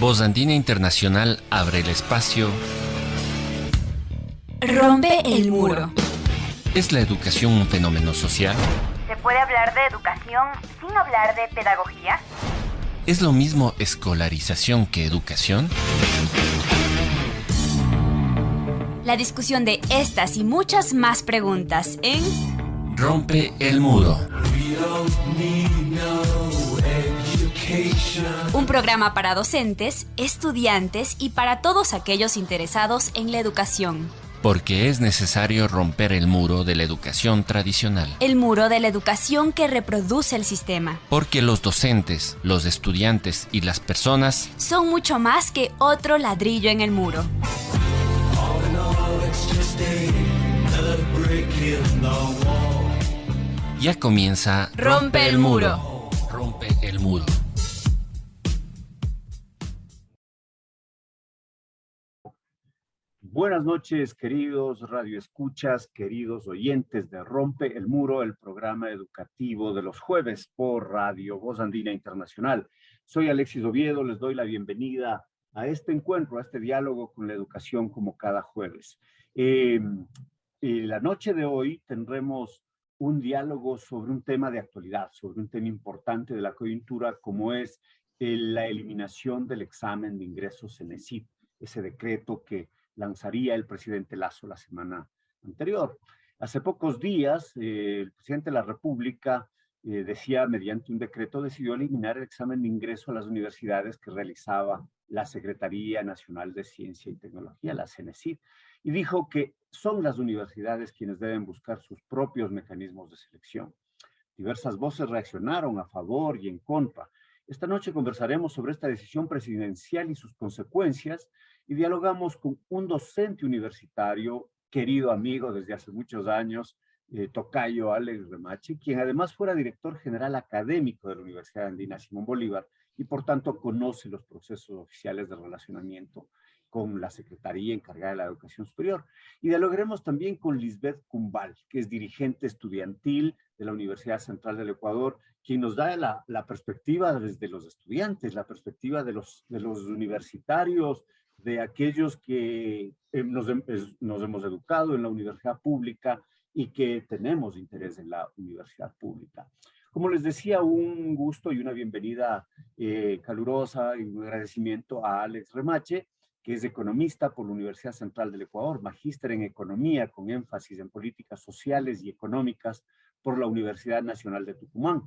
Voz Andina Internacional abre el espacio. Rompe el muro. ¿Es la educación un fenómeno social? ¿Se puede hablar de educación sin hablar de pedagogía? ¿Es lo mismo escolarización que educación? La discusión de estas y muchas más preguntas en Rompe el muro. Un programa para docentes, estudiantes y para todos aquellos interesados en la educación. Porque es necesario romper el muro de la educación tradicional. El muro de la educación que reproduce el sistema. Porque los docentes, los estudiantes y las personas son mucho más que otro ladrillo en el muro. Ya comienza Rompe el muro. Rompe el muro. Buenas noches, queridos radioescuchas, queridos oyentes de Rompe el Muro, el programa educativo de los jueves por Radio Voz Andina Internacional. Soy Alexis Oviedo, les doy la bienvenida a este encuentro, a este diálogo con la educación como cada jueves. La noche de hoy tendremos un diálogo sobre un tema de actualidad, sobre un tema importante de la coyuntura como es la eliminación del examen de ingresos CENESID, ese decreto que lanzaría el presidente Lasso la semana anterior. Hace pocos días, el presidente de la República decía, mediante un decreto, decidió eliminar el examen de ingreso a las universidades que realizaba la Secretaría Nacional de Ciencia y Tecnología, la CENESID, y dijo que son las universidades quienes deben buscar sus propios mecanismos de selección. Diversas voces reaccionaron a favor y en contra. Esta noche conversaremos sobre esta decisión presidencial y sus consecuencias y dialogamos con un docente universitario, querido amigo desde hace muchos años, tocayo Alex Remache, quien además fuera director general académico de la Universidad Andina Simón Bolívar y por tanto conoce los procesos oficiales de relacionamiento con la Secretaría encargada de la Educación Superior. Y dialogaremos también con Lisbeth Cumbal, que es dirigente estudiantil de la Universidad Central del Ecuador, quien nos da la perspectiva desde los estudiantes, la perspectiva de los universitarios, de aquellos que nos hemos educado en la universidad pública y que tenemos interés en la universidad pública. Como les decía, un gusto y una bienvenida calurosa y un agradecimiento a Alex Remache, que es economista por la Universidad Central del Ecuador, magíster en economía con énfasis en políticas sociales y económicas por la Universidad Nacional de Tucumán.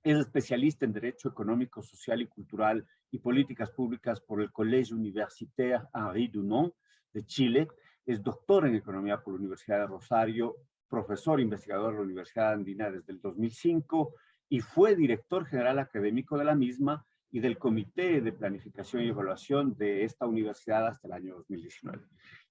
Es especialista en Derecho Económico, Social y Cultural y Políticas Públicas por el Collège Universitaire Henri Dunant de Chile. Es doctor en Economía por la Universidad de Rosario, profesor investigador de la Universidad Andina desde el 2005 y fue director general académico de la misma y del Comité de Planificación y Evaluación de esta universidad hasta el año 2019.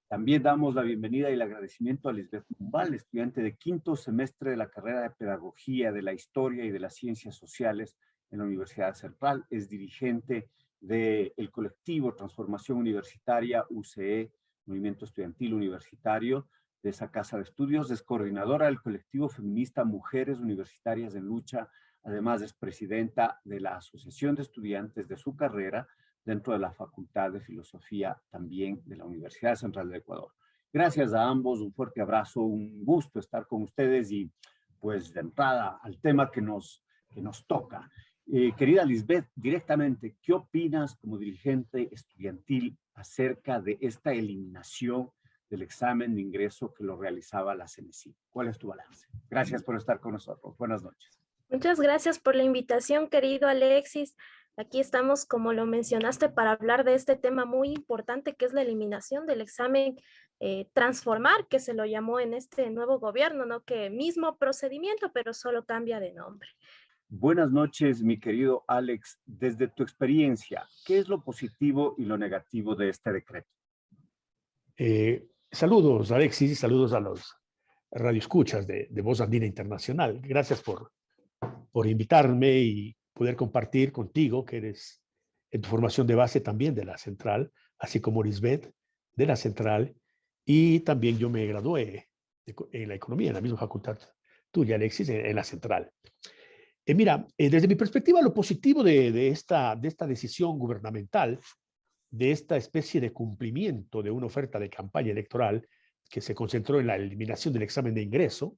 También damos la bienvenida y el agradecimiento a Lisbeth Cumbal, estudiante de quinto semestre de la carrera de Pedagogía de la Historia y de las Ciencias Sociales en la Universidad Central. Es dirigente del colectivo Transformación Universitaria, UCE, Movimiento Estudiantil Universitario, de esa casa de estudios. Es coordinadora del colectivo feminista Mujeres Universitarias en Lucha. Además, es presidenta de la Asociación de Estudiantes de su carrera dentro de la Facultad de Filosofía también de la Universidad Central del Ecuador. Gracias a ambos, un fuerte abrazo, un gusto estar con ustedes y pues de entrada al tema que nos toca. Querida Lisbeth, directamente, ¿qué opinas como dirigente estudiantil acerca de esta eliminación del examen de ingreso que lo realizaba la CENESID? ¿Cuál es tu balance? Gracias por estar con nosotros. Buenas noches. Muchas gracias por la invitación, querido Alexis. Aquí estamos, como lo mencionaste, para hablar de este tema muy importante que es la eliminación del examen transformar, que se lo llamó en este nuevo gobierno, ¿no? Que mismo procedimiento, pero solo cambia de nombre. Buenas noches, mi querido Alex. Desde tu experiencia, ¿qué es lo positivo y lo negativo de este decreto? Saludos, Alexis, y saludos a los radioescuchas de Voz Andina Internacional. Gracias por invitarme y poder compartir contigo, que eres en tu formación de base también de la Central, así como Lisbeth de la Central, y también yo me gradué en la economía, en la misma facultad tuya, Alexis, en la Central. Mira, desde mi perspectiva, lo positivo de esta decisión gubernamental de esta especie de cumplimiento de una oferta de campaña electoral que se concentró en la eliminación del examen de ingreso,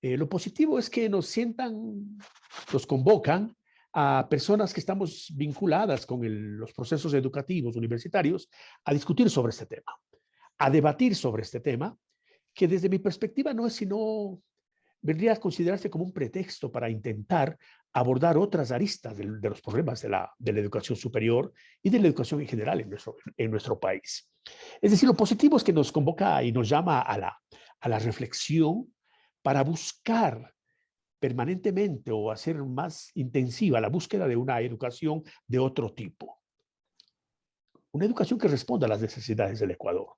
lo positivo es que nos convocan a personas que estamos vinculadas con los procesos educativos universitarios a discutir sobre este tema, a debatir sobre este tema, que desde mi perspectiva no es sino, vendría a considerarse como un pretexto para intentar abordar otras aristas de los problemas de la educación superior y de la educación en general en nuestro país. Es decir, lo positivo es que nos convoca y nos llama a la reflexión para buscar permanentemente o hacer más intensiva la búsqueda de una educación de otro tipo. Una educación que responda a las necesidades del Ecuador.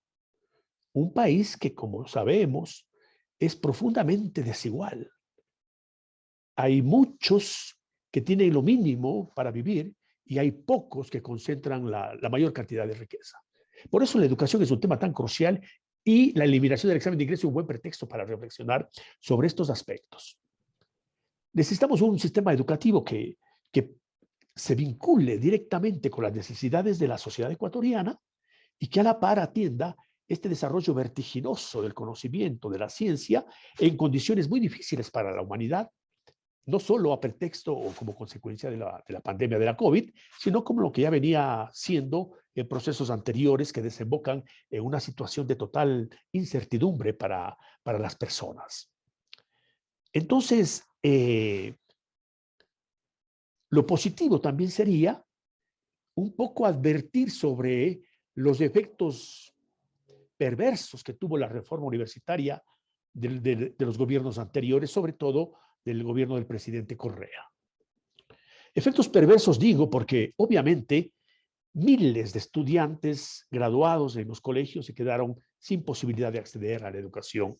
Un país que, como sabemos, es profundamente desigual. Hay muchos que tienen lo mínimo para vivir y hay pocos que concentran la mayor cantidad de riqueza. Por eso la educación es un tema tan crucial y la eliminación del examen de ingreso es un buen pretexto para reflexionar sobre estos aspectos. Necesitamos un sistema educativo que se vincule directamente con las necesidades de la sociedad ecuatoriana y que a la par atienda este desarrollo vertiginoso del conocimiento, de la ciencia, en condiciones muy difíciles para la humanidad, no solo a pretexto o como consecuencia de la pandemia de la COVID, sino como lo que ya venía siendo en procesos anteriores que desembocan en una situación de total incertidumbre para las personas. Entonces, lo positivo también sería un poco advertir sobre los efectos perversos que tuvo la reforma universitaria de los gobiernos anteriores, sobre todo del gobierno del presidente Correa. Efectos perversos digo porque obviamente miles de estudiantes graduados en los colegios se quedaron sin posibilidad de acceder a la educación.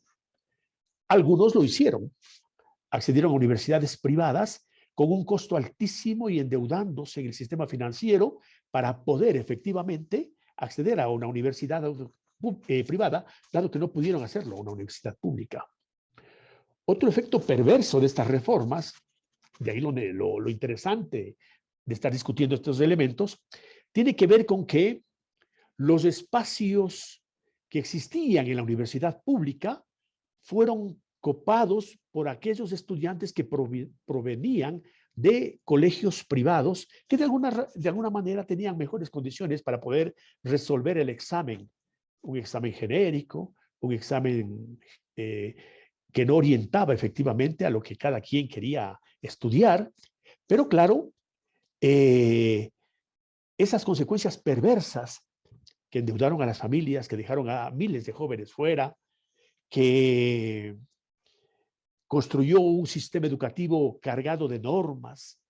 Algunos lo hicieron, accedieron a universidades privadas con un costo altísimo y endeudándose en el sistema financiero para poder efectivamente acceder a una universidad privada, dado que no pudieron hacerlo una universidad pública. Otro efecto perverso de estas reformas, de ahí lo interesante de estar discutiendo estos elementos, tiene que ver con que los espacios que existían en la universidad pública fueron copados por aquellos estudiantes que provenían de colegios privados que de alguna manera tenían mejores condiciones para poder resolver el examen, un examen genérico, un examen que no orientaba efectivamente a lo que cada quien quería estudiar, pero claro, esas consecuencias perversas que endeudaron a las familias, que dejaron a miles de jóvenes fuera, que construyó un sistema educativo cargado de normas,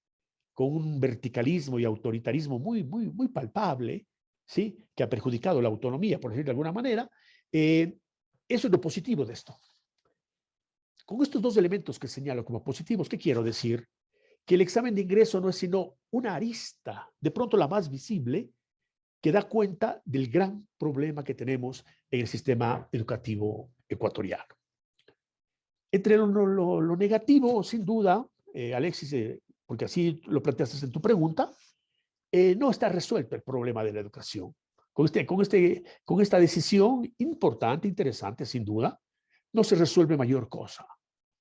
con un verticalismo y autoritarismo muy palpable, ¿sí? Que ha perjudicado la autonomía, por decirlo de alguna manera. Eso es lo positivo de esto. Con estos dos elementos que señalo como positivos, ¿qué quiero decir? Que el examen de ingreso no es sino una arista, de pronto la más visible, que da cuenta del gran problema que tenemos en el sistema educativo ecuatoriano. Entre lo negativo, sin duda, Alexis, porque así lo planteaste en tu pregunta, no está resuelto el problema de la educación. Con esta decisión importante, interesante, sin duda, no se resuelve mayor cosa.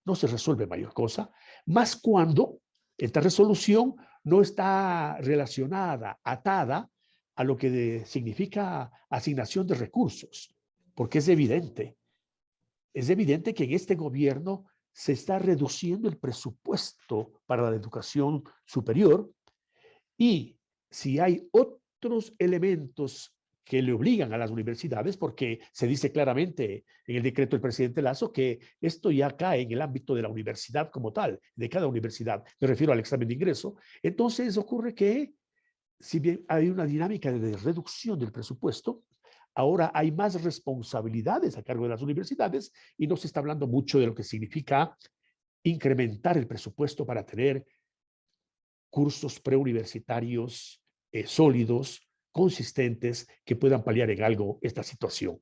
No se resuelve mayor cosa, más cuando esta resolución no está relacionada, atada a lo que significa asignación de recursos, porque es evidente que en este gobierno se está reduciendo el presupuesto para la educación superior y si hay otros elementos que le obligan a las universidades, porque se dice claramente en el decreto del presidente Lasso que esto ya cae en el ámbito de la universidad como tal, de cada universidad, me refiero al examen de ingreso, entonces ocurre que si bien hay una dinámica de reducción del presupuesto, ahora hay más responsabilidades a cargo de las universidades y no se está hablando mucho de lo que significa incrementar el presupuesto para tener cursos preuniversitarios sólidos, consistentes, que puedan paliar en algo esta situación.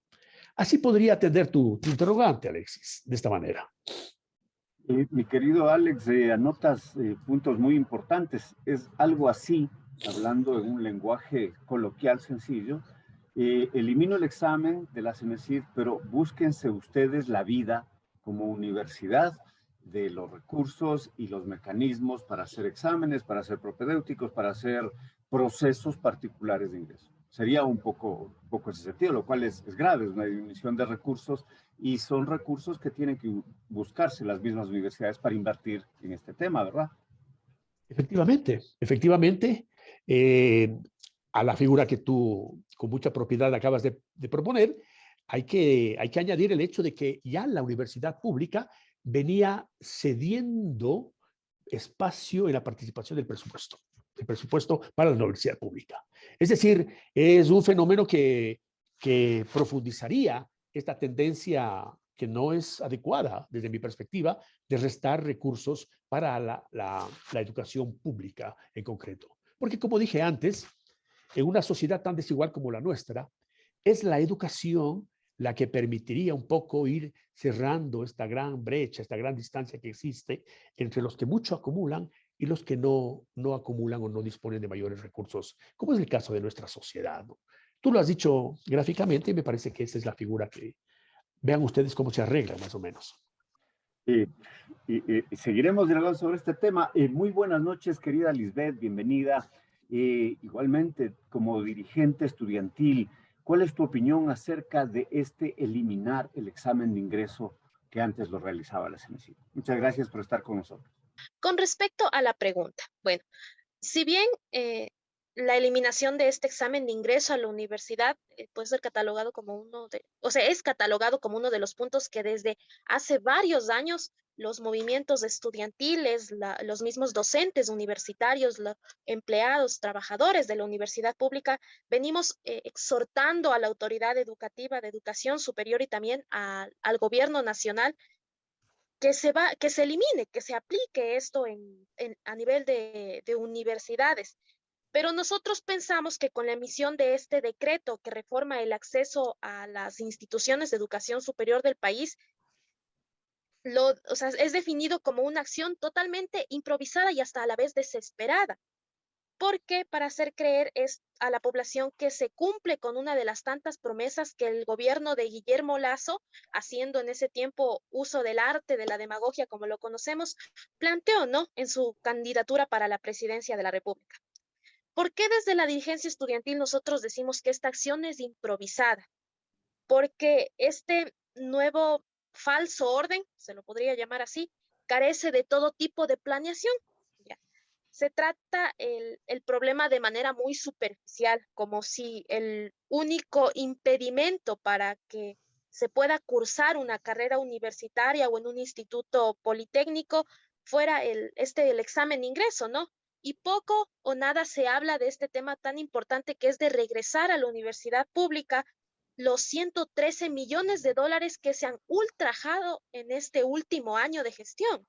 Así podría atender tu interrogante, Alexis, de esta manera. Mi querido Alex, anotas puntos muy importantes. Es algo así hablando en un lenguaje coloquial sencillo, elimino el examen de la CENESID, pero búsquense ustedes la vida como universidad de los recursos y los mecanismos para hacer exámenes, para hacer propedéuticos, para hacer procesos particulares de ingreso. Sería un poco ese sentido, lo cual es grave, es una disminución de recursos y son recursos que tienen que buscarse las mismas universidades para invertir en este tema, ¿verdad? Efectivamente, efectivamente, a la figura que tú con mucha propiedad acabas de proponer, hay que añadir el hecho de que ya la universidad pública venía cediendo espacio en la participación del presupuesto para la universidad pública. Es decir, es un fenómeno que profundizaría esta tendencia que no es adecuada desde mi perspectiva de restar recursos para la educación pública en concreto. Porque como dije antes, en una sociedad tan desigual como la nuestra, es la educación la que permitiría un poco ir cerrando esta gran brecha, esta gran distancia que existe entre los que mucho acumulan y los que no acumulan o no disponen de mayores recursos, como es el caso de nuestra sociedad, ¿no? Tú lo has dicho gráficamente y me parece que esa es la figura que vean ustedes cómo se arregla más o menos. Y seguiremos dialogando sobre este tema. Muy buenas noches, querida Lisbeth, bienvenida. Igualmente, como dirigente estudiantil, ¿cuál es tu opinión acerca de eliminar el examen de ingreso que antes lo realizaba la CENESID? Muchas gracias por estar con nosotros. Con respecto a la pregunta, bueno, si bien la eliminación de este examen de ingreso a la universidad puede ser catalogado como es catalogado como uno de los puntos que desde hace varios años los movimientos estudiantiles, los mismos docentes universitarios, los empleados, trabajadores de la universidad pública, venimos exhortando a la autoridad educativa de educación superior y también al gobierno nacional que se elimine, que se aplique esto a nivel de universidades. Pero nosotros pensamos que con la emisión de este decreto que reforma el acceso a las instituciones de educación superior del país, es definido como una acción totalmente improvisada y hasta a la vez desesperada, porque para hacer creer a la población que se cumple con una de las tantas promesas que el gobierno de Guillermo Lasso, haciendo en ese tiempo uso del arte de la demagogia como lo conocemos, planteó, ¿no?, en su candidatura para la presidencia de la República. ¿Por qué desde la dirigencia estudiantil nosotros decimos que esta acción es improvisada? Porque este nuevo falso orden, se lo podría llamar así, carece de todo tipo de planeación. ¿Ya? Se trata el problema de manera muy superficial, como si el único impedimento para que se pueda cursar una carrera universitaria o en un instituto politécnico fuera el examen de ingreso, ¿no? Y poco o nada se habla de este tema tan importante que es de regresar a la universidad pública los 113 millones de dólares que se han ultrajado en este último año de gestión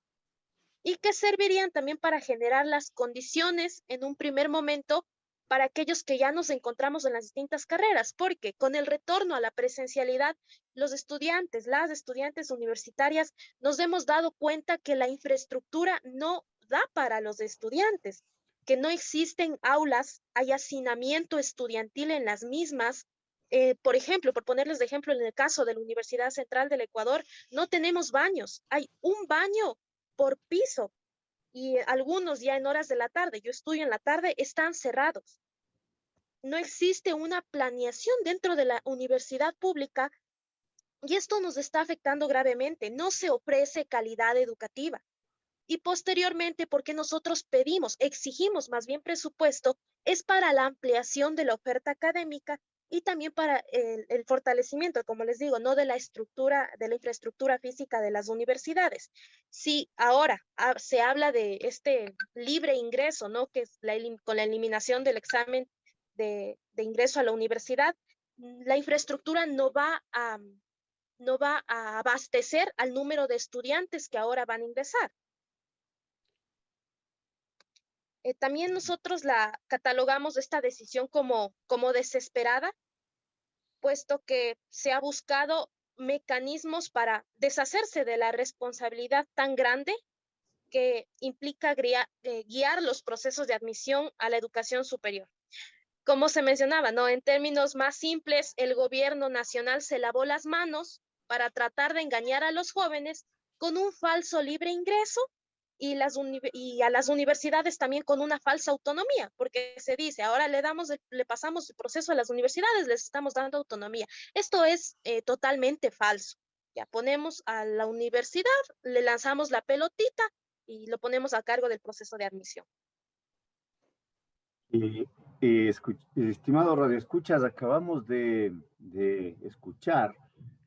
y que servirían también para generar las condiciones en un primer momento para aquellos que ya nos encontramos en las distintas carreras, porque con el retorno a la presencialidad, las estudiantes universitarias, nos hemos dado cuenta que la infraestructura no da para los estudiantes, que no existen aulas, hay hacinamiento estudiantil en las mismas. Por ejemplo, por ponerles de ejemplo, en el caso de la Universidad Central del Ecuador, no tenemos baños, hay un baño por piso y algunos ya en horas de la tarde, yo estudio en la tarde, están cerrados. No existe una planeación dentro de la universidad pública y esto nos está afectando gravemente. No se ofrece calidad educativa. Y posteriormente, porque nosotros exigimos más bien presupuesto, es para la ampliación de la oferta académica y también para el fortalecimiento, como les digo, no de la infraestructura física de las universidades. Si ahora se habla de este libre ingreso, ¿no?, que es con la eliminación del examen de ingreso a la universidad, la infraestructura no va a abastecer al número de estudiantes que ahora van a ingresar. También nosotros la catalogamos esta decisión como desesperada, puesto que se ha buscado mecanismos para deshacerse de la responsabilidad tan grande que implica guiar los procesos de admisión a la educación superior. Como se mencionaba, ¿no? En términos más simples, el gobierno nacional se lavó las manos para tratar de engañar a los jóvenes con un falso libre ingreso y a las universidades también con una falsa autonomía, porque se dice, ahora le pasamos el proceso a las universidades, les estamos dando autonomía. Esto es totalmente falso. Ya ponemos a la universidad, le lanzamos la pelotita y lo ponemos a cargo del proceso de admisión. Estimado Radio Escuchas, acabamos de escuchar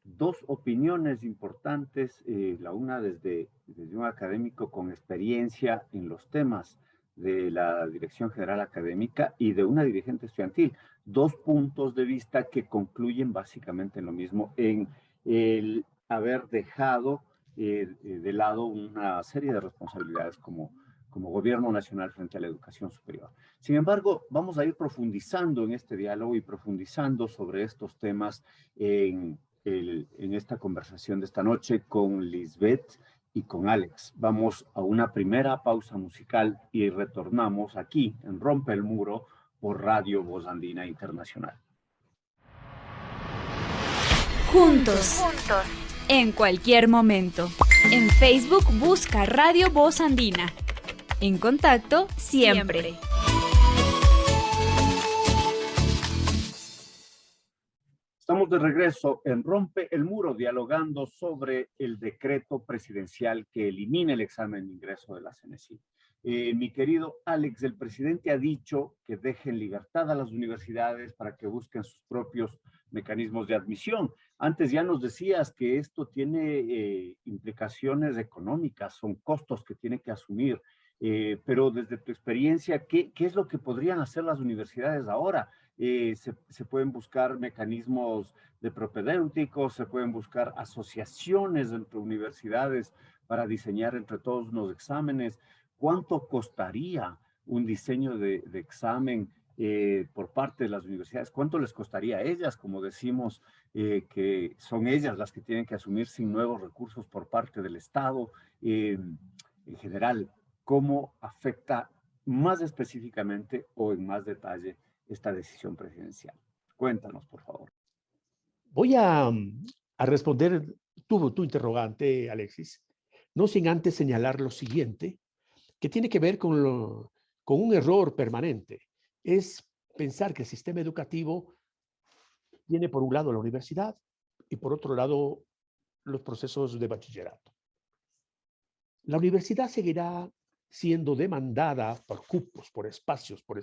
dos opiniones importantes, la una desde un académico con experiencia en los temas de la Dirección General Académica y de una dirigente estudiantil. Dos puntos de vista que concluyen básicamente en lo mismo, en el haber dejado de lado una serie de responsabilidades como gobierno nacional frente a la educación superior. Sin embargo, vamos a ir profundizando en este diálogo y profundizando sobre estos temas en esta conversación de esta noche con Lisbeth y con Alex. Vamos a una primera pausa musical y retornamos aquí en Rompe el Muro por Radio Voz Andina Internacional. Juntos. En cualquier momento. En Facebook busca Radio Voz Andina. En contacto siempre. Estamos de regreso en Rompe el Muro, dialogando sobre el decreto presidencial que elimina el examen de ingreso de la CNESID. Mi querido Alex, el presidente ha dicho que dejen libertad a las universidades para que busquen sus propios mecanismos de admisión. Antes ya nos decías que esto tiene implicaciones económicas, son costos que tiene que asumir. Pero desde tu experiencia, ¿qué es lo que podrían hacer las universidades ahora? Se pueden buscar mecanismos de propedéuticos, se pueden buscar asociaciones entre universidades para diseñar entre todos unos exámenes. ¿Cuánto costaría un diseño de examen por parte de las universidades? ¿Cuánto les costaría a ellas? Como decimos, que son ellas las que tienen que asumir sin nuevos recursos por parte del Estado. En general, ¿cómo afecta más específicamente o en más detalle esta decisión presidencial? Cuéntanos, por favor. Voy a responder tu interrogante, Alexis, no sin antes señalar lo siguiente, que tiene que ver con un error permanente. Es pensar que el sistema educativo tiene por un lado la universidad y por otro lado los procesos de bachillerato. La universidad seguirá siendo demandada por cupos, por espacios, por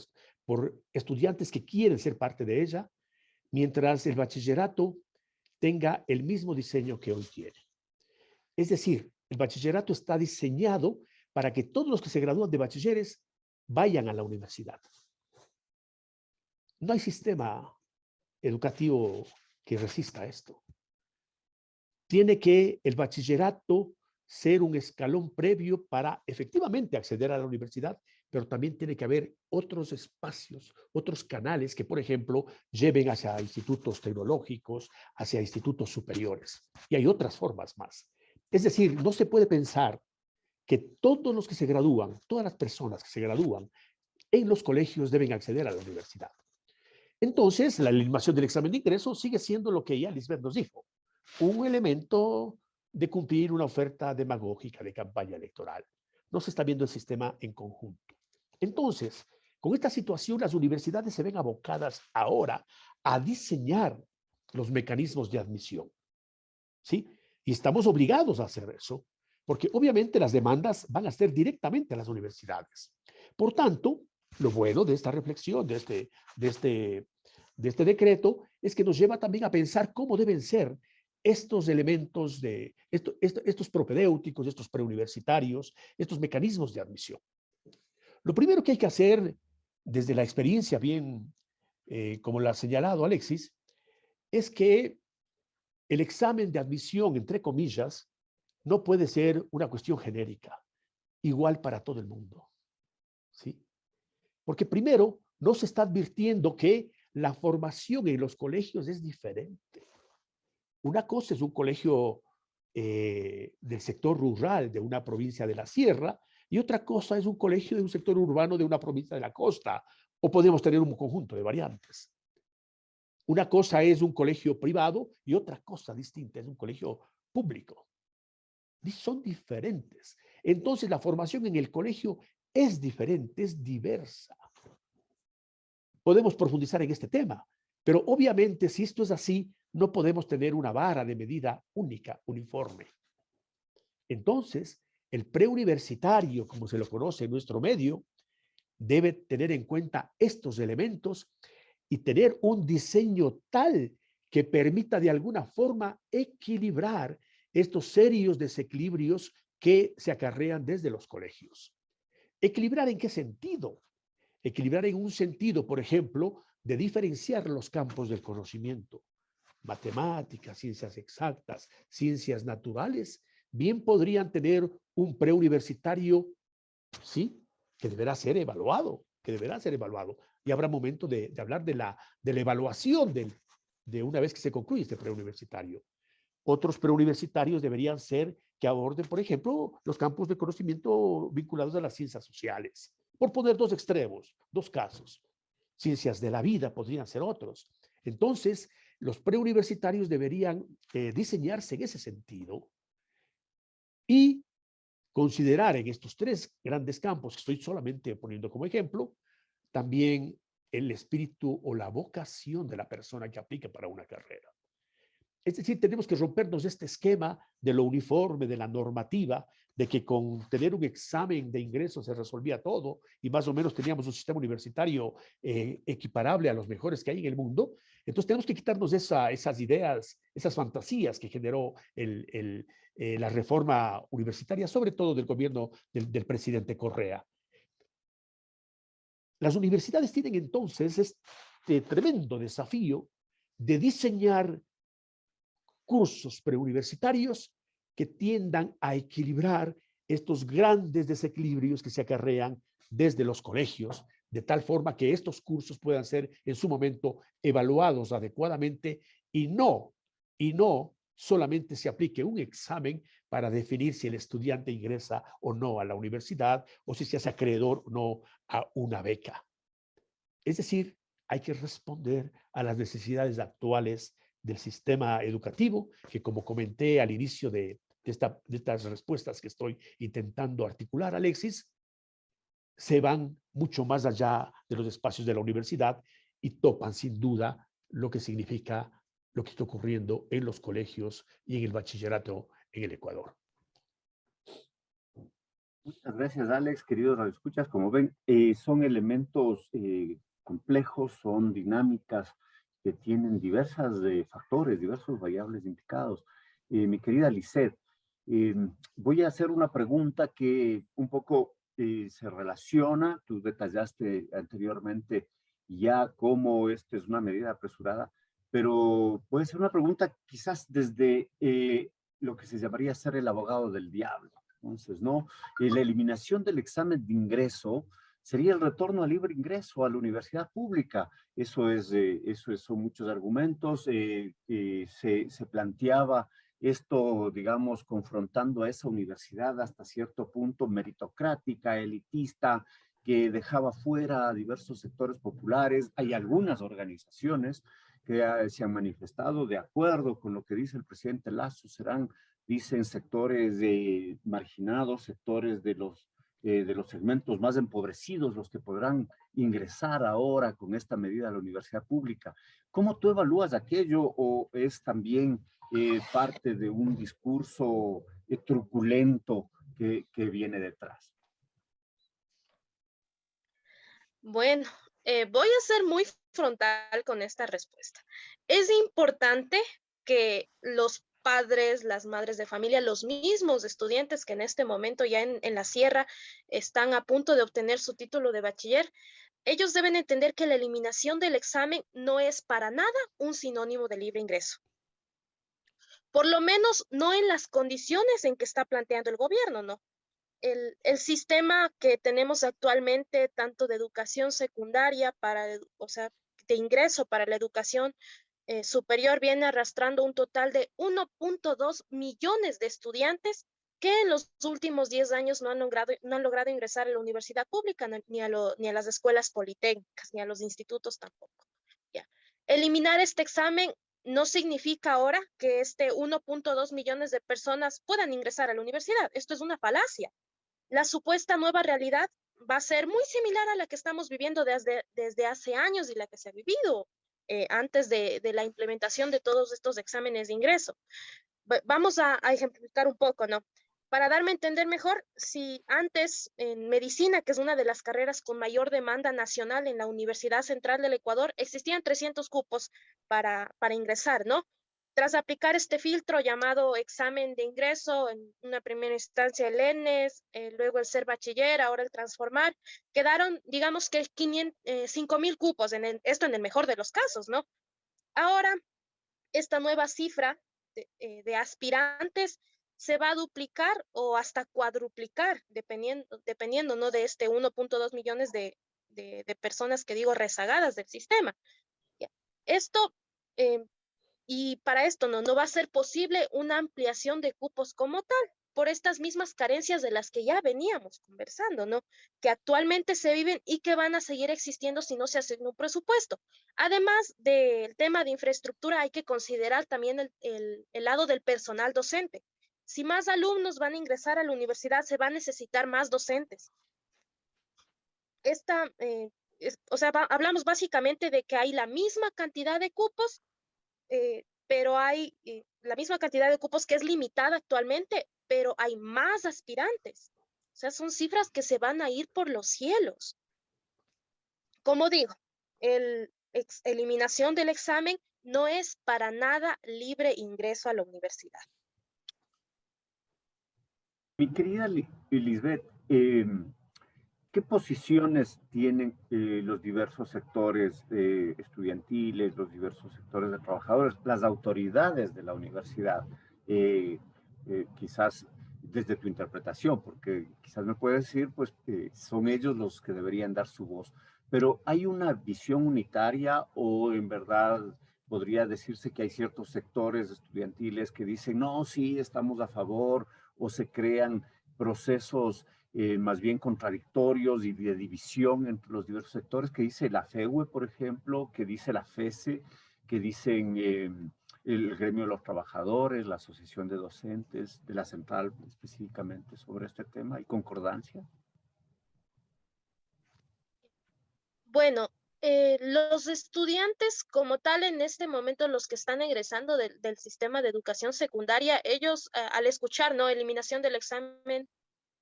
estudiantes que quieren ser parte de ella, mientras el bachillerato tenga el mismo diseño que hoy tiene. Es decir, el bachillerato está diseñado para que todos los que se gradúan de bachilleres vayan a la universidad. No hay sistema educativo que resista esto. Tiene que el bachillerato ser un escalón previo para efectivamente acceder a la universidad, pero también tiene que haber otros espacios, otros canales que, por ejemplo, lleven hacia institutos tecnológicos, hacia institutos superiores. Y hay otras formas más. Es decir, no se puede pensar que todos los que se gradúan, todas las personas que se gradúan en los colegios deben acceder a la universidad. Entonces, la eliminación del examen de ingreso sigue siendo lo que ya Lisbeth nos dijo, un elemento de cumplir una oferta demagógica de campaña electoral. No se está viendo el sistema en conjunto. Entonces, con esta situación, las universidades se ven abocadas ahora a diseñar los mecanismos de admisión, ¿sí? Y estamos obligados a hacer eso, porque obviamente las demandas van a ser directamente a las universidades. Por tanto, lo bueno de esta reflexión, de este decreto, es que nos lleva también a pensar cómo deben ser estos elementos estos propedéuticos, estos preuniversitarios, estos mecanismos de admisión. Lo primero que hay que hacer, desde la experiencia bien, como la ha señalado Alexis, es que el examen de admisión, entre comillas, no puede ser una cuestión genérica, igual para todo el mundo, ¿sí? Porque primero, no se está advirtiendo que la formación en los colegios es diferente. Una cosa es un colegio del sector rural de una provincia de la sierra y otra cosa es un colegio de un sector urbano de una provincia de la costa, o podemos tener un conjunto de variantes. Una cosa es un colegio privado y otra cosa distinta es un colegio público. Son diferentes. Entonces la formación en el colegio es diferente, es diversa. Podemos profundizar en este tema, pero obviamente si esto es así, no podemos tener una vara de medida única, uniforme. Entonces, el preuniversitario, como se lo conoce en nuestro medio, debe tener en cuenta estos elementos y tener un diseño tal que permita de alguna forma equilibrar estos serios desequilibrios que se acarrean desde los colegios. ¿Equilibrar en qué sentido? Equilibrar en un sentido, por ejemplo, de diferenciar los campos del conocimiento. Matemáticas, ciencias exactas, ciencias naturales, bien podrían tener un preuniversitario, sí, que deberá ser evaluado, Y habrá momento de hablar de la evaluación de una vez que se concluye este preuniversitario. Otros preuniversitarios deberían ser que aborden, por ejemplo, los campos de conocimiento vinculados a las ciencias sociales. Por poner dos extremos, dos casos. Ciencias de la vida podrían ser otros. Entonces, los preuniversitarios deberían diseñarse en ese sentido y considerar en estos tres grandes campos que estoy solamente poniendo como ejemplo, también el espíritu o la vocación de la persona que aplique para una carrera. Es decir, tenemos que rompernos este esquema de lo uniforme, de la normativa, de que con tener un examen de ingreso se resolvía todo y más o menos teníamos un sistema universitario equiparable a los mejores que hay en el mundo. Entonces tenemos que quitarnos esas ideas, esas fantasías que generó la reforma universitaria, sobre todo del gobierno del presidente Correa. Las universidades tienen entonces este tremendo desafío de diseñar cursos preuniversitarios que tiendan a equilibrar estos grandes desequilibrios que se acarrean desde los colegios, de tal forma que estos cursos puedan ser en su momento evaluados adecuadamente y no solamente se aplique un examen para definir si el estudiante ingresa o no a la universidad o si se hace acreedor o no a una beca. Es decir, hay que responder a las necesidades actuales del sistema educativo, que como comenté al inicio de estas respuestas que estoy intentando articular, Alexis, se van mucho más allá de los espacios de la universidad y topan sin duda lo que significa lo que está ocurriendo en los colegios y en el bachillerato en el Ecuador. Muchas gracias, Alex. Queridos radioescuchas, como ven, son elementos complejos, son dinámicas que tienen diversos factores, diversos variables implicados. Mi querida Lisette, voy a hacer una pregunta que un poco se relaciona, tú detallaste anteriormente ya cómo esto es una medida apresurada, pero puede ser una pregunta quizás desde lo que se llamaría ser el abogado del diablo. Entonces, ¿no? La eliminación del examen de ingreso sería el retorno al libre ingreso a la universidad pública. Son muchos argumentos. Se planteaba esto, digamos, confrontando a esa universidad hasta cierto punto meritocrática, elitista, que dejaba fuera a diversos sectores populares. Hay algunas organizaciones que se han manifestado de acuerdo con lo que dice el presidente Lasso, dicen sectores marginados, sectores de los segmentos más empobrecidos, los que podrán ingresar ahora con esta medida a la universidad pública. ¿Cómo tú evalúas aquello o es también parte de un discurso truculento que viene detrás? Bueno, voy a ser muy frontal con esta respuesta. Es importante que los padres, las madres de familia, los mismos estudiantes que en este momento ya en la sierra están a punto de obtener su título de bachiller, ellos deben entender que la eliminación del examen no es para nada un sinónimo de libre ingreso. Por lo menos no en las condiciones en que está planteando el gobierno, ¿no? El sistema que tenemos actualmente, tanto de educación secundaria, de ingreso para la educación superior, viene arrastrando un total de 1.2 millones de estudiantes que en los últimos 10 años no han logrado ingresar a la universidad pública, ni a las escuelas politécnicas, ni a los institutos tampoco. Ya. Eliminar este examen no significa ahora que 1.2 millones de personas puedan ingresar a la universidad. Esto es una falacia. La supuesta nueva realidad va a ser muy similar a la que estamos viviendo desde hace años y la que se ha vivido antes de la implementación de todos estos exámenes de ingreso. Vamos a ejemplificar un poco, ¿no? Para darme a entender mejor, si antes en medicina, que es una de las carreras con mayor demanda nacional en la Universidad Central del Ecuador, existían 300 cupos para ingresar, ¿no? Tras aplicar este filtro llamado examen de ingreso, en una primera instancia el ENES, luego el ser bachiller, ahora el transformar, quedaron, digamos que 5.000 cupos, esto en el mejor de los casos, ¿no? Ahora, esta nueva cifra de aspirantes se va a duplicar o hasta cuadruplicar, dependiendo ¿no? de 1.2 millones de personas que digo rezagadas del sistema. Esto, y para esto no va a ser posible una ampliación de cupos como tal, por estas mismas carencias de las que ya veníamos conversando, ¿no? Que actualmente se viven y que van a seguir existiendo si no se asigna un presupuesto. Además del tema de infraestructura, hay que considerar también el lado del personal docente. Si más alumnos van a ingresar a la universidad, se va a necesitar más docentes. Hablamos básicamente de que hay la misma cantidad de cupos, pero hay la misma cantidad de cupos que es limitada actualmente, pero hay más aspirantes. O sea, son cifras que se van a ir por los cielos. Como digo, eliminación del examen no es para nada libre ingreso a la universidad. Mi querida Lisbeth, ¿qué posiciones tienen los diversos sectores estudiantiles, los diversos sectores de trabajadores, las autoridades de la universidad? Quizás desde tu interpretación, porque quizás me puedes decir, pues son ellos los que deberían dar su voz, pero ¿hay una visión unitaria o en verdad podría decirse que hay ciertos sectores estudiantiles que dicen, no, sí, estamos a favor, o se crean procesos más bien contradictorios y de división entre los diversos sectores, que dice la FEUE, por ejemplo, que dice la FESE, que dicen el gremio de los trabajadores, la asociación de docentes, de la central específicamente sobre este tema? ¿Hay concordancia? Bueno, los estudiantes como tal en este momento, los que están egresando del sistema de educación secundaria, ellos al escuchar, ¿no? Eliminación del examen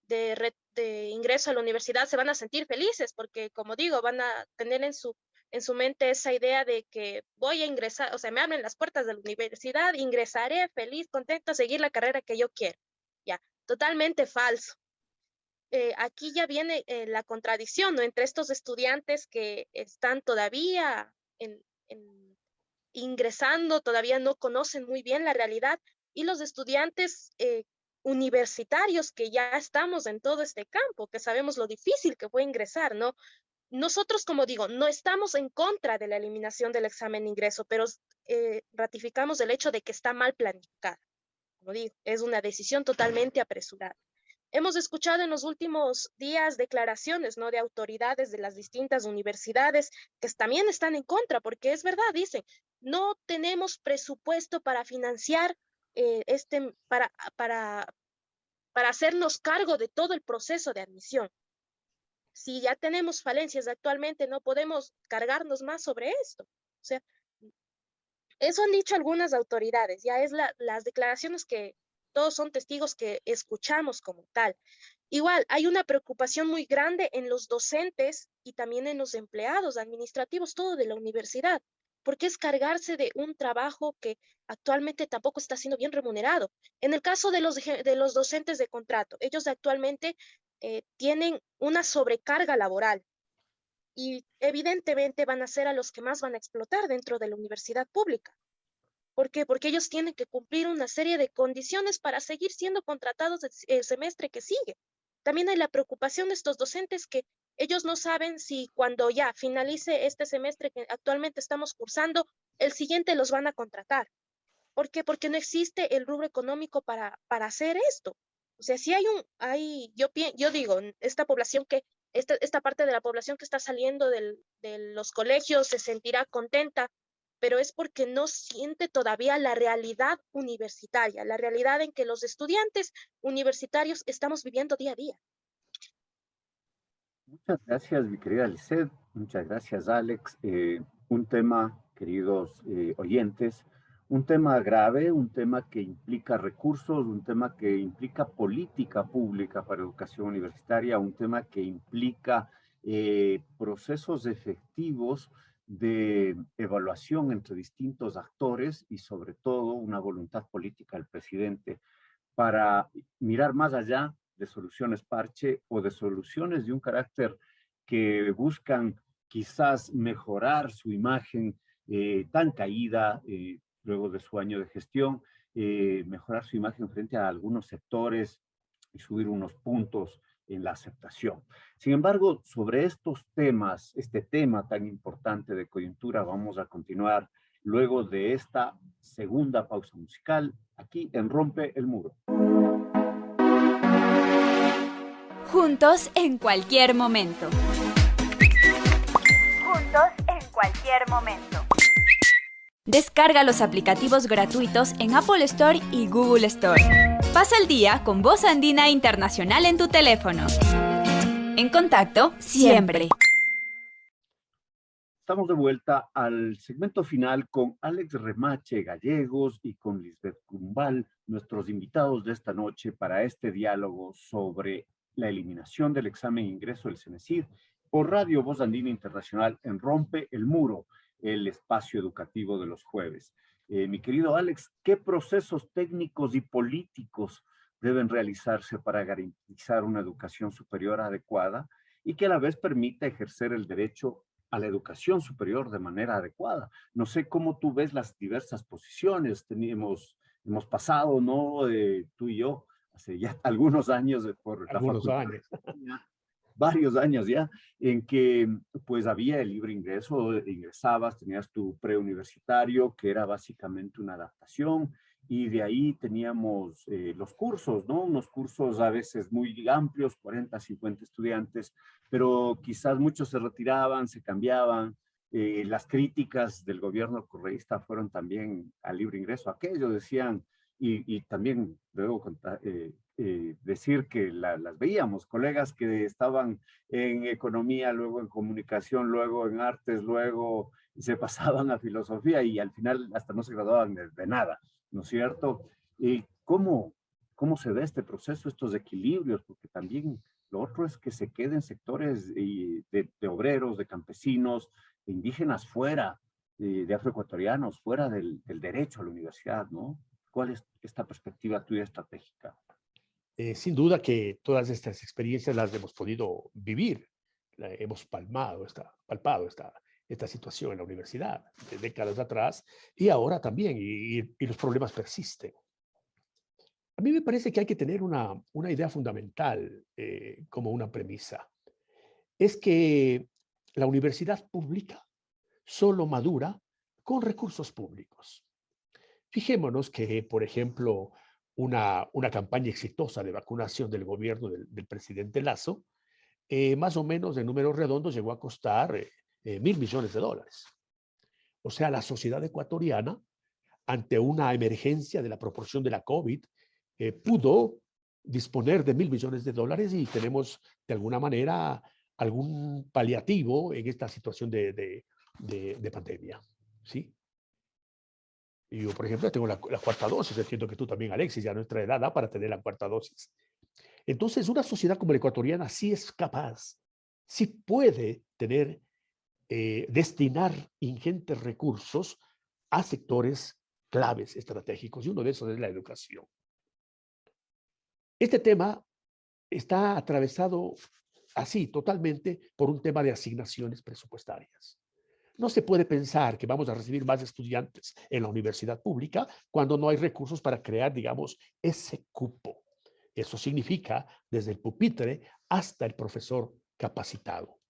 de ingreso a la universidad, se van a sentir felices porque, como digo, van a tener en su mente esa idea de que voy a ingresar, o sea, me abren las puertas de la universidad, ingresaré feliz, contento a seguir la carrera que yo quiero. Ya, totalmente falso. Aquí ya viene la contradicción, ¿no? Entre estos estudiantes que están todavía ingresando, todavía no conocen muy bien la realidad, y los estudiantes universitarios que ya estamos en todo este campo, que sabemos lo difícil que fue ingresar, ¿no? Nosotros, como digo, no estamos en contra de la eliminación del examen de ingreso, pero ratificamos el hecho de que está mal planificada. Como digo, es una decisión totalmente apresurada. Hemos escuchado en los últimos días declaraciones, ¿no? De autoridades de las distintas universidades que también están en contra, porque es verdad, dicen, no tenemos presupuesto para financiar para hacernos cargo de todo el proceso de admisión. Si ya tenemos falencias actualmente, no podemos cargarnos más sobre esto. O sea, eso han dicho algunas autoridades, ya es las declaraciones que todos son testigos que escuchamos como tal. Igual, hay una preocupación muy grande en los docentes y también en los empleados administrativos, todo de la universidad, porque es cargarse de un trabajo que actualmente tampoco está siendo bien remunerado. En el caso de los docentes de contrato, ellos actualmente tienen una sobrecarga laboral y evidentemente van a ser a los que más van a explotar dentro de la universidad pública. ¿Por qué? Porque ellos tienen que cumplir una serie de condiciones para seguir siendo contratados el semestre que sigue. También hay la preocupación de estos docentes que ellos no saben si cuando ya finalice este semestre que actualmente estamos cursando, el siguiente los van a contratar. ¿Por qué? Porque no existe el rubro económico para hacer esto. O sea, si yo digo, esta población esta parte de la población que está saliendo de los colegios se sentirá contenta, pero es porque no siente todavía la realidad universitaria, la realidad en que los estudiantes universitarios estamos viviendo día a día. Muchas gracias, mi querida Lisset. Muchas gracias, Alex. Un tema, queridos oyentes, un tema grave, un tema que implica recursos, un tema que implica política pública para educación universitaria, un tema que implica procesos efectivos de evaluación entre distintos actores y sobre todo una voluntad política del presidente para mirar más allá de soluciones parche o de soluciones de un carácter que buscan quizás mejorar su imagen tan caída luego de su año de gestión, mejorar su imagen frente a algunos sectores y subir unos puntos en la aceptación. Sin embargo, sobre estos temas, este tema tan importante de coyuntura, vamos a continuar luego de esta segunda pausa musical aquí en Rompe el Muro. Juntos en cualquier momento. Juntos en cualquier momento. Descarga los aplicativos gratuitos en Apple Store y Google Store. Pasa el día con Voz Andina Internacional en tu teléfono. En contacto siempre. Estamos de vuelta al segmento final con Alex Remache Gallegos y con Lisbeth Cumbal, nuestros invitados de esta noche para este diálogo sobre la eliminación del examen de ingreso del CENESID por Radio Voz Andina Internacional en Rompe el Muro, el espacio educativo de los jueves. Mi querido Alex, ¿qué procesos técnicos y políticos deben realizarse para garantizar una educación superior adecuada y que a la vez permita ejercer el derecho a la educación superior de manera adecuada? No sé cómo tú ves las diversas posiciones. Hemos pasado, ¿no? Tú y yo, hace ya algunos años por la facultad, varios años ya, en que pues había el libre ingreso, ingresabas, tenías tu preuniversitario, que era básicamente una adaptación, y de ahí teníamos los cursos, ¿no? Unos cursos a veces muy amplios, 40, 50 estudiantes, pero quizás muchos se retiraban, se cambiaban. Las críticas del gobierno correísta fueron también al libre ingreso. Aquello decían, y también debo decir que las veíamos, colegas que estaban en economía, luego en comunicación, luego en artes, luego se pasaban a filosofía y al final hasta no se graduaban de nada, ¿no es cierto? ¿Cómo se ve este proceso, estos equilibrios? Porque también lo otro es que se queden sectores de obreros, de campesinos, de indígenas fuera, de afroecuatorianos, fuera del derecho a la universidad, ¿no? ¿Cuál es esta perspectiva tuya estratégica? Sin duda que todas estas experiencias las hemos podido vivir, hemos palpado esta situación en la universidad de décadas atrás y ahora también, y los problemas persisten. A mí me parece que hay que tener una idea fundamental como una premisa. Es que la universidad pública solo madura con recursos públicos. Fijémonos que, por ejemplo, una campaña exitosa de vacunación del gobierno del presidente Lasso, más o menos en números redondos llegó a costar $1.000 millones. O sea, la sociedad ecuatoriana, ante una emergencia de la proporción de la COVID, pudo disponer de $1.000 millones y tenemos de alguna manera algún paliativo en esta situación de pandemia, ¿sí? Yo, por ejemplo, tengo la cuarta dosis, entiendo que tú también, Alexis, ya nuestra edad da para tener la cuarta dosis. Entonces, una sociedad como la ecuatoriana sí es capaz, sí puede tener, destinar ingentes recursos a sectores claves estratégicos, y uno de esos es la educación. Este tema está atravesado así, totalmente, por un tema de asignaciones presupuestarias. No se puede pensar que vamos a recibir más estudiantes en la universidad pública cuando no hay recursos para crear, digamos, ese cupo. Eso significa desde el pupitre hasta el profesor capacitado.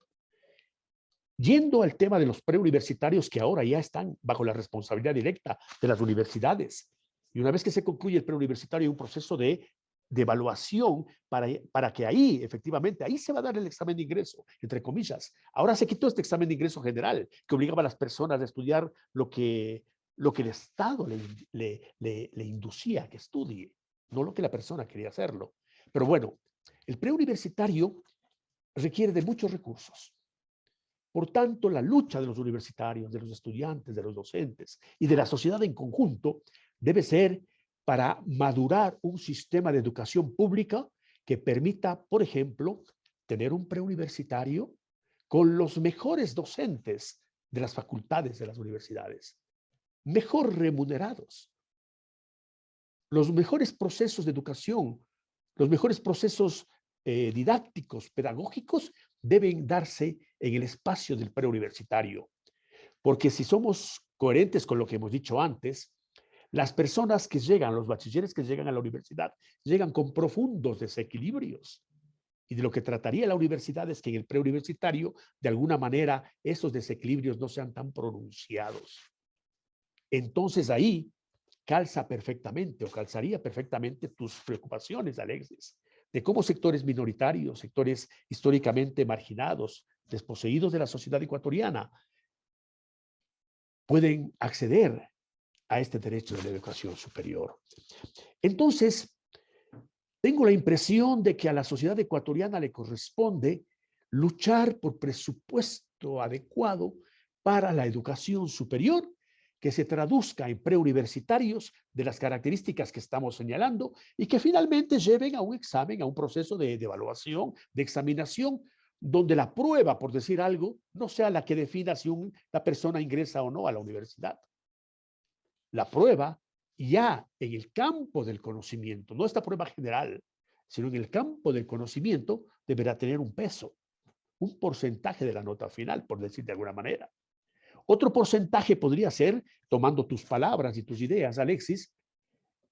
Yendo al tema de los preuniversitarios que ahora ya están bajo la responsabilidad directa de las universidades. Y una vez que se concluye el preuniversitario, hay un proceso de de evaluación para que ahí, efectivamente, ahí se va a dar el examen de ingreso, entre comillas. Ahora se quitó este examen de ingreso general que obligaba a las personas a estudiar lo que el Estado le inducía a que estudie, no lo que la persona quería hacerlo. Pero bueno, el preuniversitario requiere de muchos recursos. Por tanto, la lucha de los universitarios, de los estudiantes, de los docentes y de la sociedad en conjunto debe ser para madurar un sistema de educación pública que permita, por ejemplo, tener un preuniversitario con los mejores docentes de las facultades de las universidades, mejor remunerados, los mejores procesos de educación, los mejores procesos didácticos, pedagógicos, deben darse en el espacio del preuniversitario. Porque si somos coherentes con lo que hemos dicho antes, las personas que llegan, los bachilleres que llegan a la universidad, llegan con profundos desequilibrios. Y de lo que trataría la universidad es que en el preuniversitario, de alguna manera, esos desequilibrios no sean tan pronunciados. Entonces ahí calza perfectamente o calzaría perfectamente tus preocupaciones, Alexis, de cómo sectores minoritarios, sectores históricamente marginados, desposeídos de la sociedad ecuatoriana, pueden acceder a este derecho de la educación superior. Entonces, tengo la impresión de que a la sociedad ecuatoriana le corresponde luchar por presupuesto adecuado para la educación superior que se traduzca en preuniversitarios de las características que estamos señalando y que finalmente lleven a un examen, a un proceso de evaluación, de examinación, donde la prueba, por decir algo, no sea la que defina si la persona ingresa o no a la universidad. La prueba ya en el campo del conocimiento, no esta prueba general, sino en el campo del conocimiento, deberá tener un peso, un porcentaje de la nota final, por decir de alguna manera. Otro porcentaje podría ser, tomando tus palabras y tus ideas, Alexis,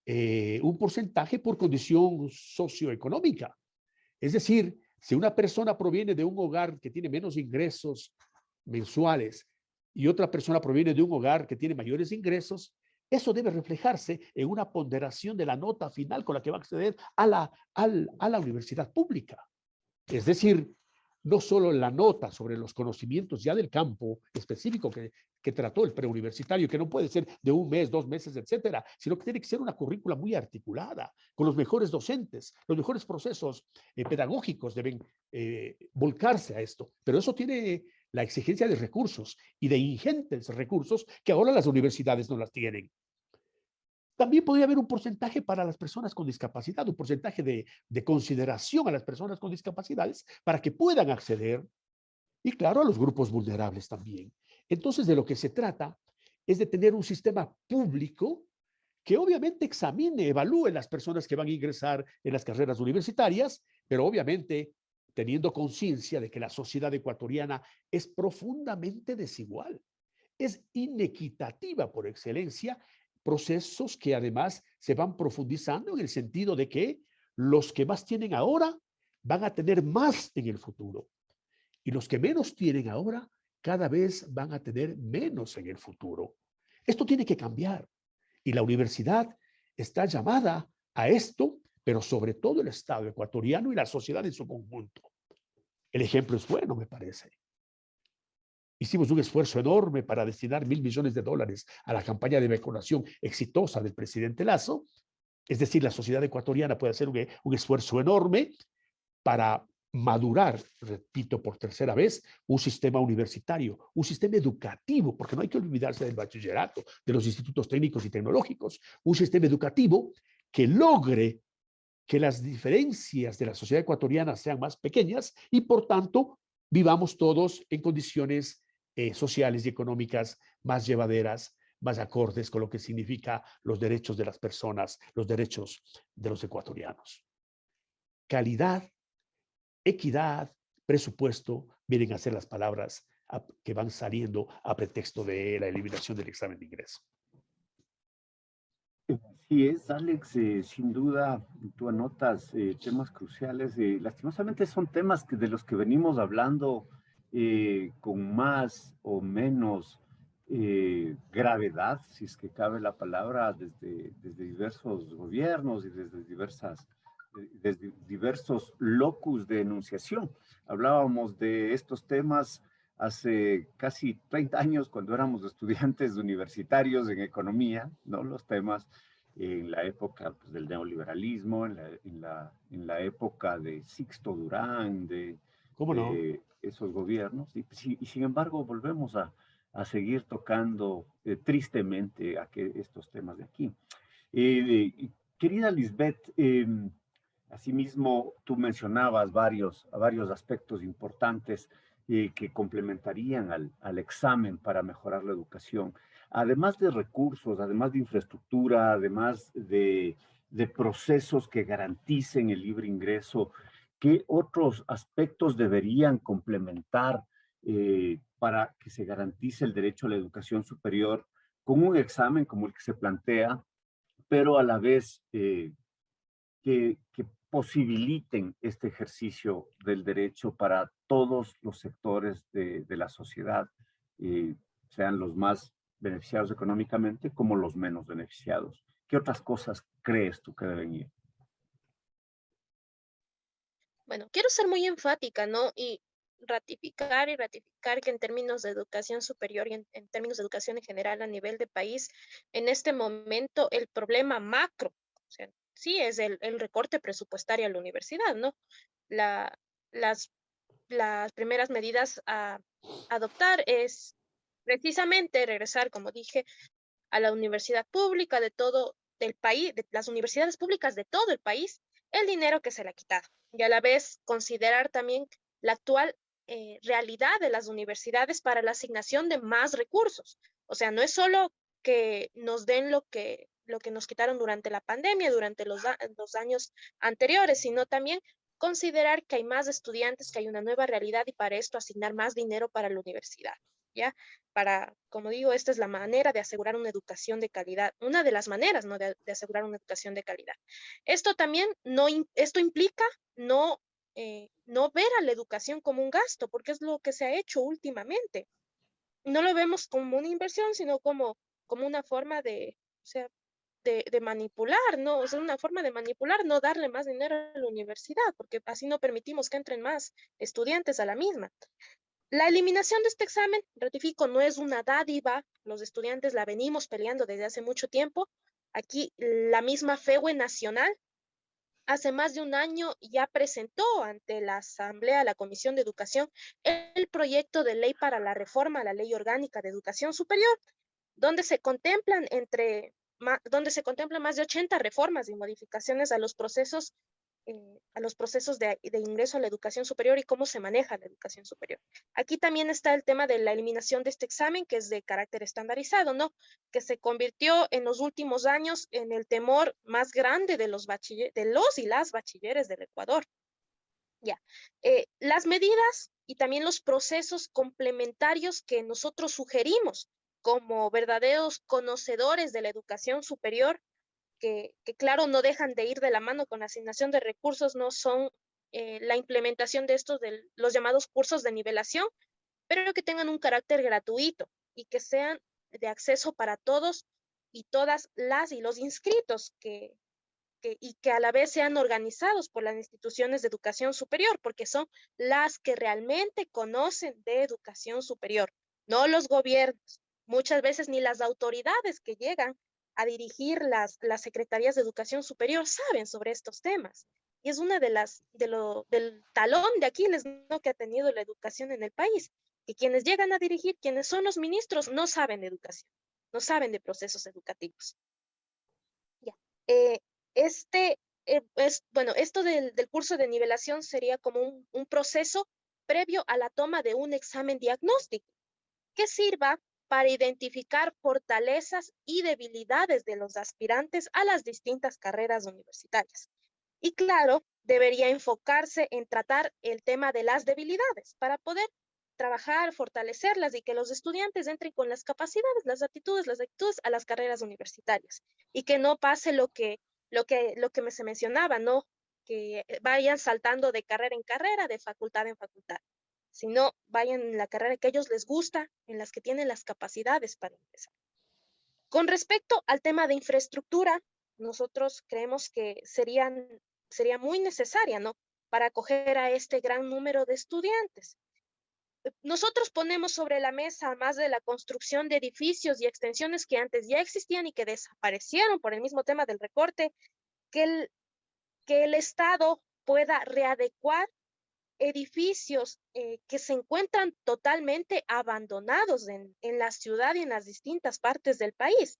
un porcentaje por condición socioeconómica. Es decir, si una persona proviene de un hogar que tiene menos ingresos mensuales y otra persona proviene de un hogar que tiene mayores ingresos, eso debe reflejarse en una ponderación de la nota final con la que va a acceder a la universidad pública. Es decir, no solo la nota sobre los conocimientos ya del campo específico que trató el preuniversitario, que no puede ser de un mes, 2 meses, etcétera, sino que tiene que ser una currícula muy articulada, con los mejores docentes, los mejores procesos pedagógicos deben volcarse a esto. Pero eso tiene la exigencia de recursos y de ingentes recursos que ahora las universidades no las tienen. También podría haber un porcentaje para las personas con discapacidad, un porcentaje de consideración a las personas con discapacidades para que puedan acceder y, claro, a los grupos vulnerables también. Entonces, de lo que se trata es de tener un sistema público que obviamente examine, evalúe las personas que van a ingresar en las carreras universitarias, pero obviamente teniendo conciencia de que la sociedad ecuatoriana es profundamente desigual, es inequitativa por excelencia, procesos que además se van profundizando en el sentido de que los que más tienen ahora van a tener más en el futuro y los que menos tienen ahora cada vez van a tener menos en el futuro. Esto tiene que cambiar y la universidad está llamada a esto, pero sobre todo el Estado ecuatoriano y la sociedad en su conjunto. El ejemplo es bueno, me parece. Hicimos un esfuerzo enorme para destinar $1.000 millones a la campaña de vacunación exitosa del presidente Lasso. Es decir, la sociedad ecuatoriana puede hacer un esfuerzo enorme para madurar, repito por tercera vez, un sistema universitario, un sistema educativo, porque no hay que olvidarse del bachillerato, de los institutos técnicos y tecnológicos, un sistema educativo que logre que las diferencias de la sociedad ecuatoriana sean más pequeñas y, por tanto, vivamos todos en condiciones sociales y económicas más llevaderas, más acordes con lo que significa los derechos de las personas, los derechos de los ecuatorianos. Calidad, equidad, presupuesto, vienen a ser las palabras que van saliendo a pretexto de la eliminación del examen de ingreso. Así es, Alex, sin duda tú anotas temas cruciales. Lastimosamente son temas de los que venimos hablando con más o menos gravedad, si es que cabe la palabra, desde diversos gobiernos y desde diversas desde diversos locus de enunciación. Hablábamos de estos temas hace casi 30 años cuando éramos estudiantes universitarios en economía, ¿no? Los temas en la época pues, del neoliberalismo, en la época de Sixto Durán, ¿Cómo no? esos gobiernos, y sin embargo volvemos a seguir tocando tristemente estos temas de aquí. Querida Lisbeth, asimismo tú mencionabas varios aspectos importantes que complementarían al examen para mejorar la educación. Además de recursos, además de infraestructura, además de procesos que garanticen el libre ingreso, ¿qué otros aspectos deberían complementar para que se garantice el derecho a la educación superior con un examen como el que se plantea, pero a la vez que posibiliten este ejercicio del derecho para todos los sectores de la sociedad, sean los más beneficiados económicamente como los menos beneficiados? ¿Qué otras cosas crees tú que deben ir? Bueno, quiero ser muy enfática, ¿no? Y ratificar que en términos de educación superior y en términos de educación en general a nivel de país, en este momento el problema macro, o sea, sí es el recorte presupuestario a la universidad, ¿no? La, las, las primeras medidas a adoptar es precisamente regresar, como dije, a la universidad pública de todo el país, de las universidades públicas de todo el país, el dinero que se le ha quitado. Y a la vez considerar también la actual realidad de las universidades para la asignación de más recursos. O sea, no es solo que nos den lo que nos quitaron durante la pandemia, durante los años anteriores, sino también considerar que hay más estudiantes, que hay una nueva realidad y para esto asignar más dinero para la universidad. ¿Ya? Para, como digo, esta es la manera de asegurar una educación de calidad, una de las maneras, ¿no? de asegurar una educación de calidad. Esto también esto implica no ver a la educación como un gasto, porque es lo que se ha hecho últimamente. No lo vemos como una inversión, sino como una forma o sea, de manipular, ¿no? O sea, una forma de manipular, no darle más dinero a la universidad, porque así no permitimos que entren más estudiantes a la misma. La eliminación de este examen, ratifico, no es una dádiva. Los estudiantes la venimos peleando desde hace mucho tiempo. Aquí la misma FEWE Nacional hace más de un año ya presentó ante la Asamblea, la Comisión de Educación, el proyecto de ley para la reforma a la Ley Orgánica de Educación Superior, donde se contemplan más de 80 reformas y modificaciones a los procesos de ingreso a la educación superior y cómo se maneja la educación superior. Aquí también está el tema de la eliminación de este examen, que es de carácter estandarizado, ¿no? Que se convirtió en los últimos años en el temor más grande de los y las bachilleres del Ecuador. Ya. Las medidas y también los procesos complementarios que nosotros sugerimos como verdaderos conocedores de la educación superior, que claro, no dejan de ir de la mano con la asignación de recursos, no son la implementación de estos, de los llamados cursos de nivelación, pero que tengan un carácter gratuito y que sean de acceso para todos y todas las y los inscritos y que a la vez sean organizados por las instituciones de educación superior, porque son las que realmente conocen de educación superior, no los gobiernos, muchas veces ni las autoridades que llegan a dirigir las secretarías de educación superior saben sobre estos temas. Y es una del talón de Aquiles, ¿no? que ha tenido la educación en el país, que quienes llegan a dirigir, quienes son los ministros, no saben de educación, no saben de procesos educativos. Ya. Eh, bueno, esto del curso de nivelación sería como un proceso previo a la toma de un examen diagnóstico que sirva para identificar fortalezas y debilidades de los aspirantes a las distintas carreras universitarias. Y claro, debería enfocarse en tratar el tema de las debilidades para poder trabajar, fortalecerlas y que los estudiantes entren con las capacidades, las actitudes a las carreras universitarias y que no pase se mencionaba, ¿no? Que vayan saltando de carrera en carrera, de facultad en facultad, sino vayan en la carrera que a ellos les gusta, en las que tienen las capacidades para empezar. Con respecto al tema de infraestructura, nosotros creemos que sería muy necesaria, ¿no? Para acoger a este gran número de estudiantes. Nosotros ponemos sobre la mesa, más de la construcción de edificios y extensiones que antes ya existían y que desaparecieron por el mismo tema del recorte, que el Estado pueda readecuar edificios que se encuentran totalmente abandonados en la ciudad y en las distintas partes del país.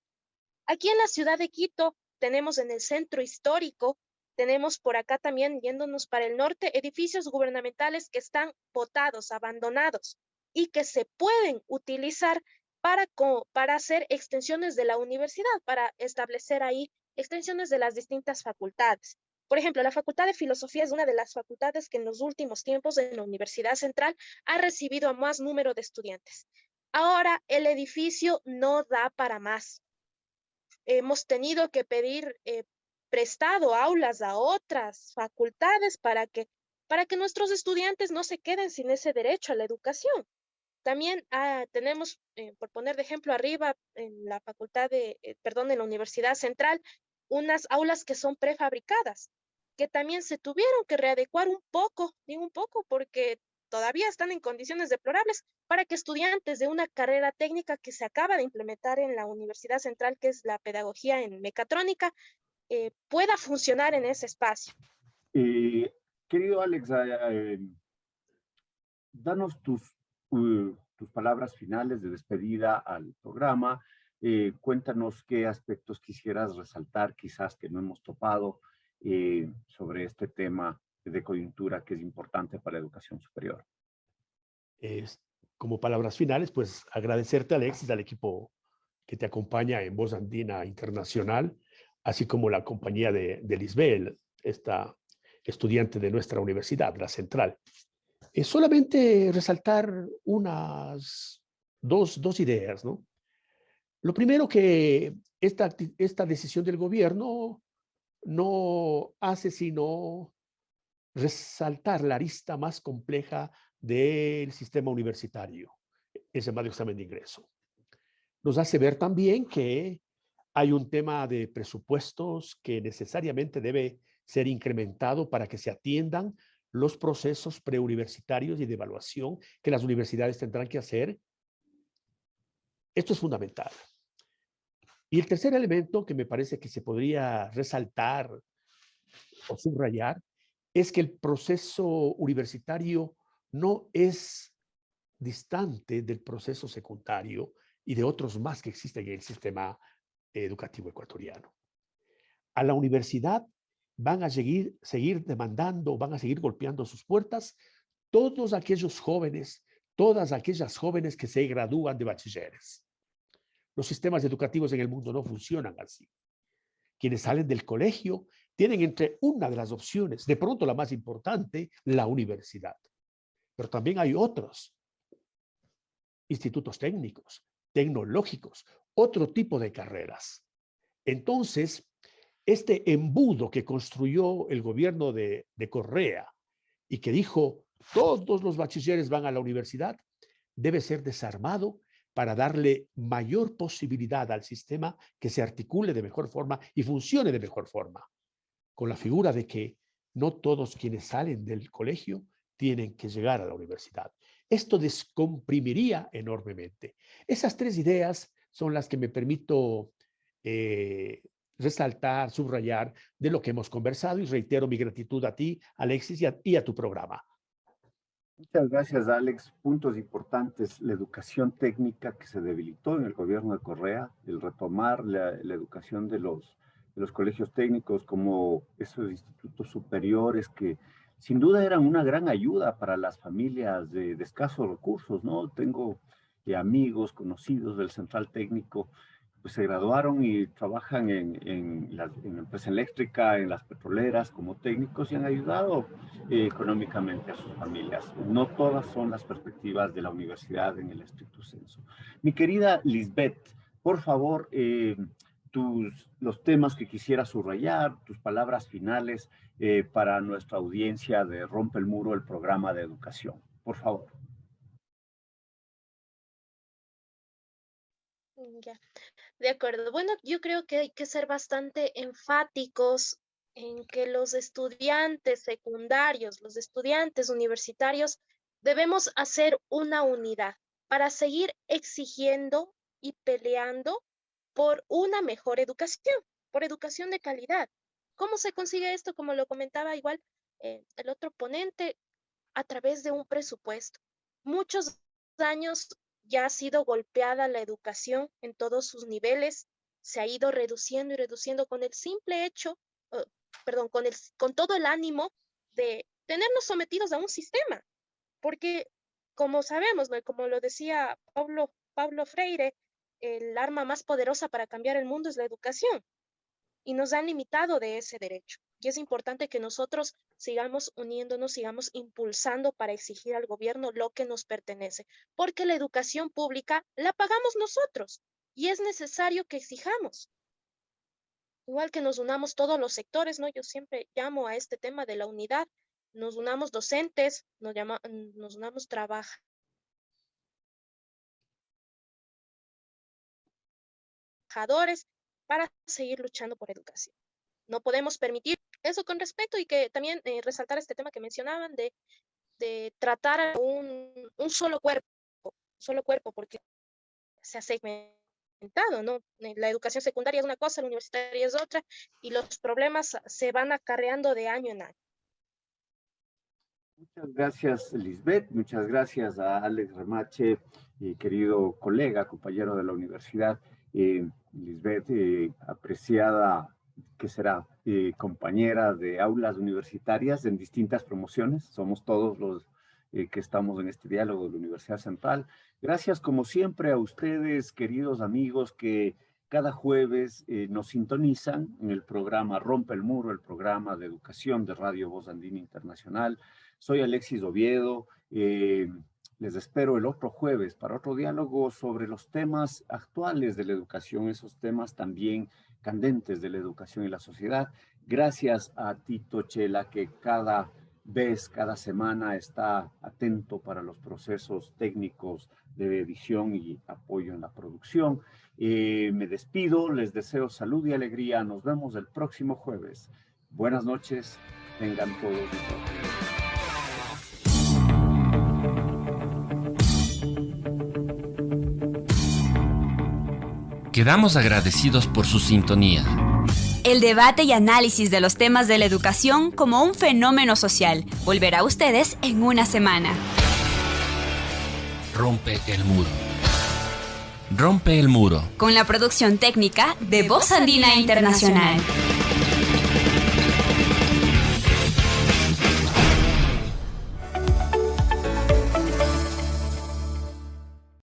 Aquí en la ciudad de Quito tenemos en el centro histórico, tenemos por acá también, yéndonos para el norte, edificios gubernamentales que están botados, abandonados y que se pueden utilizar para hacer extensiones de la universidad, para establecer ahí extensiones de las distintas facultades. Por ejemplo, la Facultad de Filosofía es una de las facultades que en los últimos tiempos en la Universidad Central ha recibido a más número de estudiantes. Ahora el edificio no da para más. Hemos tenido que pedir prestado aulas a otras facultades para que nuestros estudiantes no se queden sin ese derecho a la educación. También tenemos, por poner de ejemplo arriba, en la en la Universidad Central, unas aulas que son prefabricadas, que también se tuvieron que readecuar un poco, digo un poco, porque todavía están en condiciones deplorables para que estudiantes de una carrera técnica que se acaba de implementar en la Universidad Central, que es la pedagogía en mecatrónica, pueda funcionar en ese espacio. Eh, Querido Alex, danos tus palabras finales de despedida al programa. Cuéntanos qué aspectos quisieras resaltar, quizás que no hemos topado sobre este tema de coyuntura que es importante para la educación superior. Es, como palabras finales, pues agradecerte, Alexis, al equipo que te acompaña en Voz Andina Internacional, así como la compañía de Lisbel, esta estudiante de nuestra universidad, la Central. Es solamente resaltar unas dos ideas, ¿no? Lo primero, que esta decisión del gobierno no hace sino resaltar la arista más compleja del sistema universitario, el llamado examen de ingreso. Nos hace ver también que hay un tema de presupuestos que necesariamente debe ser incrementado para que se atiendan los procesos preuniversitarios y de evaluación que las universidades tendrán que hacer. Esto es fundamental. Y el tercer elemento que me parece que se podría resaltar o subrayar es que el proceso universitario no es distante del proceso secundario y de otros más que existen en el sistema educativo ecuatoriano. A la universidad van a seguir demandando, van a seguir golpeando sus puertas todos aquellos jóvenes, todas aquellas jóvenes que se gradúan de bachilleres. Los sistemas educativos en el mundo no funcionan así. Quienes salen del colegio tienen entre una de las opciones, de pronto la más importante, la universidad. Pero también hay otros institutos técnicos, tecnológicos, otro tipo de carreras. Entonces, este embudo que construyó el gobierno de Correa y que dijo todos los bachilleres van a la universidad, debe ser desarmado para darle mayor posibilidad al sistema que se articule de mejor forma y funcione de mejor forma, con la figura de que no todos quienes salen del colegio tienen que llegar a la universidad. Esto descomprimiría enormemente. Esas tres ideas son las que me permito resaltar, subrayar de lo que hemos conversado, y reitero mi gratitud a ti, Alexis, y a tu programa. Muchas gracias, Alex. Puntos importantes: la educación técnica que se debilitó en el gobierno de Correa, el retomar la educación de los colegios técnicos como esos institutos superiores que sin duda eran una gran ayuda para las familias de escasos recursos, ¿no? Tengo amigos, conocidos del Central Técnico, pues se graduaron y trabajan en la empresa eléctrica, en las petroleras como técnicos, y han ayudado económicamente a sus familias. No todas son las perspectivas de la universidad en el estricto senso. Mi querida Lisbeth, por favor, los temas que quisiera subrayar, tus palabras finales para nuestra audiencia de Rompe el Muro, el programa de educación. Por favor. Ya, de acuerdo. Bueno, yo creo que hay que ser bastante enfáticos en que los estudiantes secundarios, los estudiantes universitarios, debemos hacer una unidad para seguir exigiendo y peleando por una mejor educación, por educación de calidad. ¿Cómo se consigue esto? Como lo comentaba igual el otro ponente, a través de un presupuesto. Muchos años ya ha sido golpeada la educación en todos sus niveles, se ha ido reduciendo y reduciendo con el simple hecho, con todo el ánimo de tenernos sometidos a un sistema, porque como sabemos, ¿no? Como lo decía Pablo Freire, el arma más poderosa para cambiar el mundo es la educación, y nos han limitado de ese derecho. Y es importante que nosotros sigamos uniéndonos, sigamos impulsando para exigir al gobierno lo que nos pertenece, porque la educación pública la pagamos nosotros y es necesario que exijamos. Igual que nos unamos todos los sectores, ¿no? Yo siempre llamo a este tema de la unidad, nos unamos docentes, nos unamos trabajadores para seguir luchando por educación. No podemos permitir eso con respecto y que también resaltar este tema que mencionaban de tratar a un solo cuerpo, porque se ha segmentado, ¿no? La educación secundaria es una cosa, la universitaria es otra, y los problemas se van acarreando de año en año. Muchas gracias, Lisbeth. Muchas gracias a Alex Remache, querido colega, compañero de la universidad. Lisbeth, apreciada, que será compañera de aulas universitarias en distintas promociones. Somos todos los que estamos en este diálogo de la Universidad Central. Gracias, como siempre, a ustedes, queridos amigos, que cada jueves nos sintonizan en el programa Rompe el Muro, el programa de educación de Radio Voz Andina Internacional. Soy Alexis Oviedo. Les espero el otro jueves para otro diálogo sobre los temas actuales de la educación, esos temas también candentes de la educación y la sociedad. Gracias a Tito Chela, que cada semana está atento para los procesos técnicos de edición y apoyo en la producción. Me despido, les deseo salud y alegría. Nos vemos el próximo jueves. Buenas noches, tengan todos y todas. Quedamos agradecidos por su sintonía. El debate y análisis de los temas de la educación como un fenómeno social volverá a ustedes en una semana. Rompe el muro. Rompe el muro. Con la producción técnica de Voz Andina Internacional.